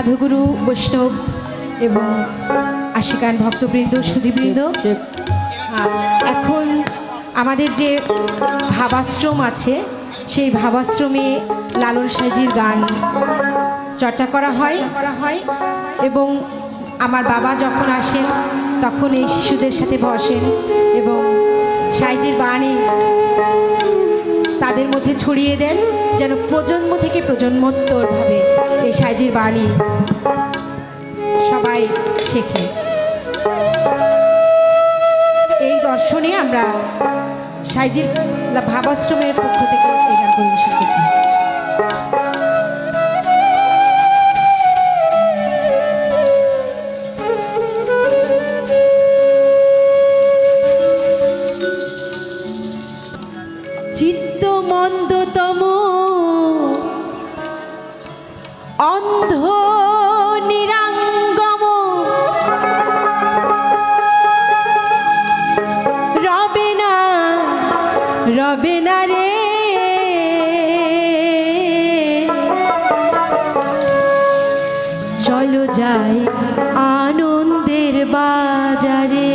সাধুগুরু বৈষ্ণব এবং আশিকান ভক্তবৃন্দ সুধীবৃন্দ, এখন আমাদের যে ভাবাশ্রম আছে সেই ভাবাশ্রমে লালন সাঁইজির গান চর্চা করা হয় এবং আমার বাবা যখন আসেন তখন এই শিশুদের সাথে বসেন এবং সাঁইজির বাণী তাদের মধ্যে ছড়িয়ে দেন, যেন প্রজন্ম থেকে প্রজন্মোত্তরভাবে এই সাঁইজির বাণী সবাই শেখে। এই দর্শনে আমরা সাঁইজির ভাবাশ্রমের পক্ষ থেকে এই গান পরিবেশন করছি। চিত্ত মন্দতম অন্ধ নিরাঙ্গম রবে না রে, চলো যাই আনন্দের বাজারে।